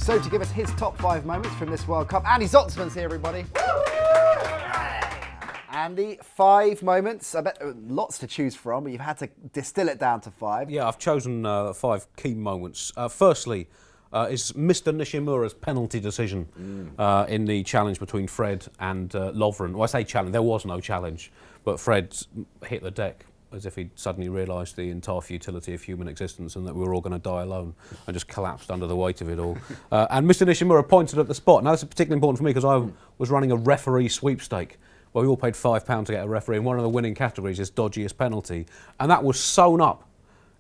So to give us his top 5 moments from this World Cup, Andy Zaltzman's here, everybody. Andy, 5 moments. I bet lots to choose from, but you've had to distill it down to 5. Yeah, I've chosen 5 key moments. Firstly, is Mr. Nishimura's penalty decision in the challenge between Fred and Lovren. Well, I say challenge, there was no challenge, but Fred hit the deck as if he'd suddenly realised the entire futility of human existence and that we were all going to die alone, and just collapsed under the weight of it all. And Mr. Nishimura pointed at the spot. Now, this is particularly important for me because I was running a referee sweepstake. Well, we all paid £5 to get a referee, and one of the winning categories is dodgiest penalty. And that was sewn up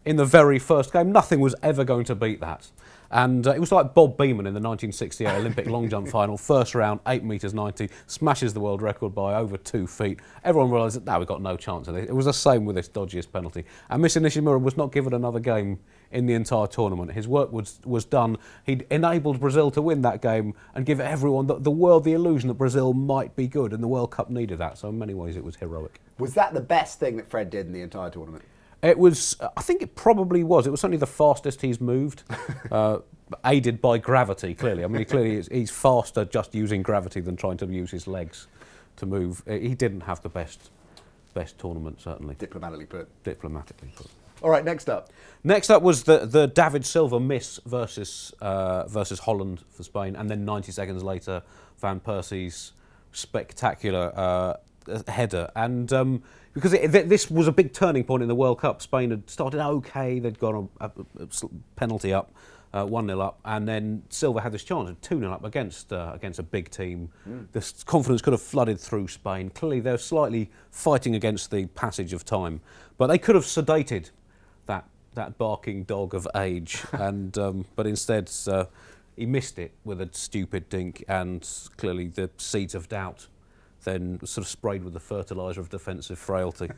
in the very first game. Nothing was ever going to beat that. And it was like Bob Beamon in the 1968 Olympic long jump final. First round, 8 metres 90, smashes the world record by over 2 feet. Everyone realised that, we've got no chance of this. It was the same with this dodgiest penalty. And Mr. Nishimura was not given another game in the entire tournament. His work was done. He'd enabled Brazil to win that game and give everyone, the world, the illusion that Brazil might be good, and the World Cup needed that. So in many ways it was heroic. Was that the best thing that Fred did in the entire tournament? It was, I think it probably was. It was certainly the fastest he's moved, aided by gravity, clearly. I mean, he's faster just using gravity than trying to use his legs to move. He didn't have the best tournament, certainly. Diplomatically put. All right, next up. Next up was the David Silva miss versus Holland for Spain, and then 90 seconds later, Van Persie's spectacular header. And because this was a big turning point in the World Cup. Spain had started okay, they'd gone a penalty up, 1-0 up, and then Silva had this chance of 2-0 up against a big team. The confidence could have flooded through Spain. Clearly they were slightly fighting against the passage of time, but they could have sedated that barking dog of age, and but instead he missed it with a stupid dink, and clearly the seeds of doubt then sort of sprayed with the fertiliser of defensive frailty,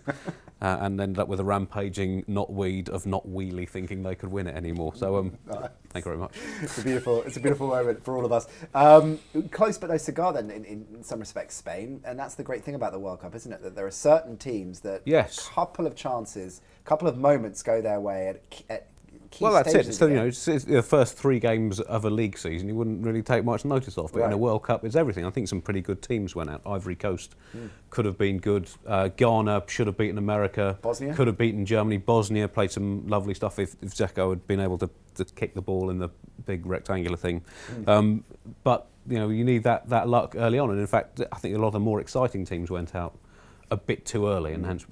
and ended up with a rampaging knotweed of not wheelie thinking they could win it anymore. So thank you very much. It's a beautiful moment for all of us. Close but no cigar then, in some respects, Spain, and that's the great thing about the World Cup, isn't it? That there are certain teams that a couple of chances, a couple of moments go their way at key well, that's it. stages So, it's the first 3 games of a league season you wouldn't really take much notice of, but in a World Cup it's everything. I think some pretty good teams went out. Ivory Coast could have been good. Ghana should have beaten America. Bosnia could have beaten Germany. Bosnia played some lovely stuff if Zeko had been able to kick the ball in the big rectangular thing. But you need that luck early on, and in fact I think a lot of the more exciting teams went out a bit too early, and hence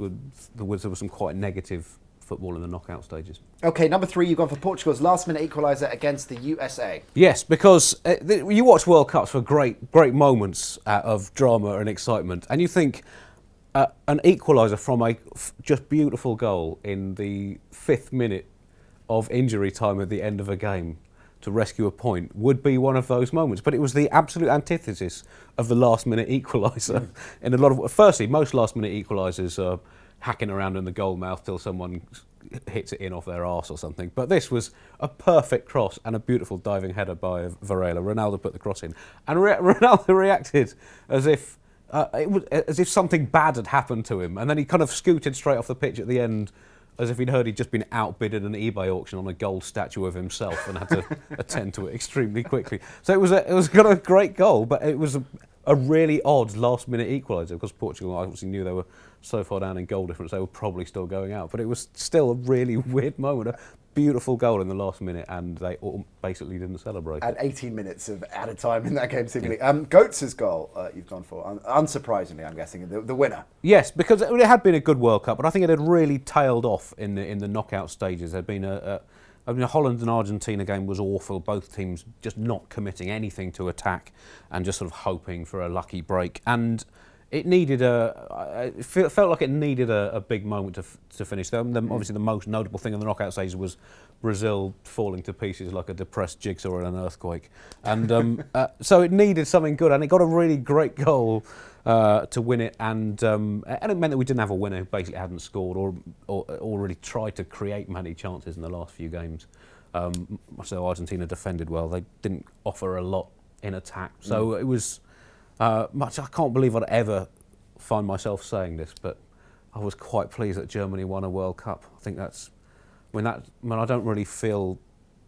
there was some quite negative football in the knockout stages. Okay, number 3, you've gone for Portugal's last-minute equaliser against the USA. Yes, because you watch World Cups for great moments of drama and excitement, and you think an equaliser from a just beautiful goal in the 5th minute of injury time at the end of a game to rescue a point would be one of those moments. But it was the absolute antithesis of the last-minute equaliser. In a lot of, firstly, most last-minute equalisers are hacking around in the goal mouth till someone hits it in off their arse or something. But this was a perfect cross and a beautiful diving header by Varela. Ronaldo put the cross in, and Ronaldo reacted as if something bad had happened to him, and then he kind of scooted straight off the pitch at the end, as if he'd heard he'd just been outbid at an eBay auction on a gold statue of himself and had to attend to it extremely quickly. So it was kind of a great goal, but it was a really odd last-minute equaliser, because Portugal obviously knew they were so far down in goal difference they were probably still going out. But it was still a really weird moment, a beautiful goal in the last minute, and they all basically didn't celebrate. And 18 minutes of added time in that game, seemingly. Goetz' goal you've gone for, unsurprisingly, I'm guessing, the winner. Yes, because it had been a good World Cup, but I think it had really tailed off in the knockout stages. There'd been a Holland and Argentina game was awful, both teams just not committing anything to attack and just sort of hoping for a lucky break. And it needed it felt like it needed a big moment to finish. Obviously the most notable thing in the knockout stages was Brazil falling to pieces like a depressed jigsaw in an earthquake. And so it needed something good, and it got a really great goal to win it, and it meant that we didn't have a winner who basically hadn't scored or really tried to create many chances in the last few games. So Argentina defended well. They didn't offer a lot in attack. So it was much. I can't believe I'd ever find myself saying this, but I was quite pleased that Germany won a World Cup. I think that's when I don't really feel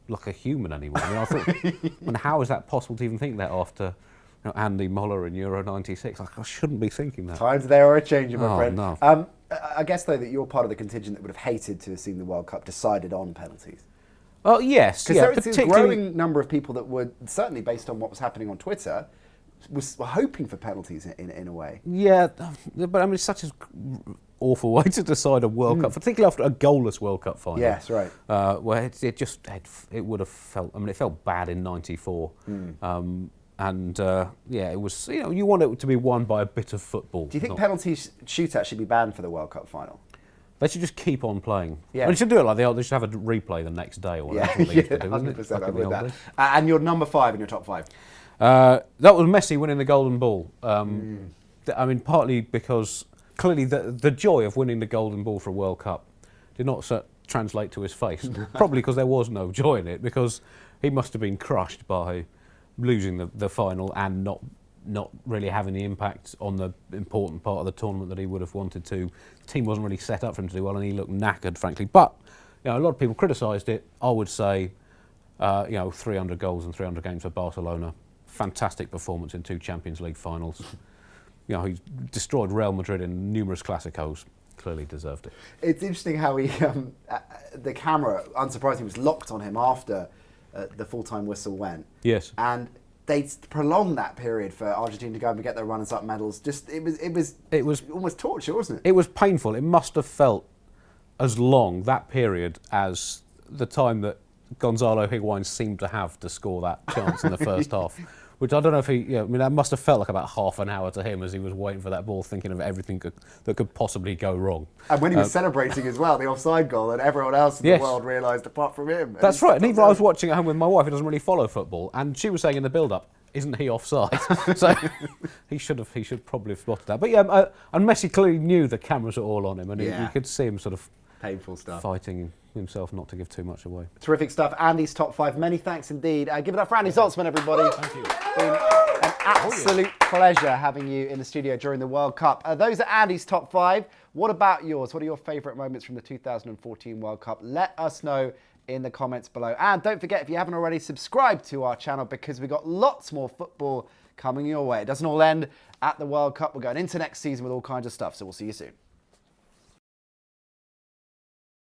like a human anymore. I mean, I thought, how is that possible to even think that after Andy Muller in Euro '96? Like, I shouldn't be thinking that. Times there are changing, my friend. No. I guess, though, that you're part of the contingent that would have hated to have seen the World Cup decided on penalties. Oh, yes. Because there is a growing number of people that would, certainly based on what was happening on Twitter, were hoping for penalties in a way. Yeah, but I mean, it's such an awful way to decide a World Cup, particularly after a goalless World Cup final. Yes, right. Where it would have felt, I mean, it felt bad in '94. It was, you want it to be won by a bit of football. Do you think penalty shootouts should be banned for the World Cup final? They should just keep on playing. Yeah. They should do it like they should have a replay the next day or whatever. Yeah, 100%. I'm with that. And your number 5 in your top 5? That was Messi winning the Golden Ball. I mean, partly because clearly the joy of winning the Golden Ball for a World Cup did not translate to his face. Probably because there was no joy in it, because he must have been crushed by losing the final and not really having the impact on the important part of the tournament that he would have wanted to. The team wasn't really set up for him to do well, and he looked knackered, frankly. But a lot of people criticised it. I would say, 300 goals and 300 games for Barcelona. Fantastic performance in 2 Champions League finals. He destroyed Real Madrid in numerous Clásicos. Clearly deserved it. It's interesting how he, the camera, unsurprisingly, was locked on him after the full-time whistle went. Yes. And they prolonged that period for Argentina to go and get their runners-up medals. It was almost torture, wasn't it? It was painful. It must have felt as long, that period, as the time that Gonzalo Higuain seemed to have to score that chance in the first half. Which I don't know if that must have felt like about half an hour to him as he was waiting for that ball, thinking of everything that could possibly go wrong. And when he was celebrating as well, the offside goal, and everyone else in the world realised apart from him. That's right. And even I was watching at home with my wife, who doesn't really follow football, and she was saying in the build-up, isn't he offside? So he should probably have spotted that. But and Messi clearly knew the cameras were all on him, and you could see him sort of painful stuff, fighting himself not to give too much away. Terrific stuff. Andy's top 5. Many thanks indeed. Give it up for Andy Zaltzman, everybody. Thank you. It's been an absolute pleasure having you in the studio during the World Cup. Those are Andy's top 5. What about yours? What are your favourite moments from the 2014 World Cup? Let us know in the comments below. And don't forget, if you haven't already, subscribe to our channel, because we've got lots more football coming your way. It doesn't all end at the World Cup. We're going into next season with all kinds of stuff, so we'll see you soon.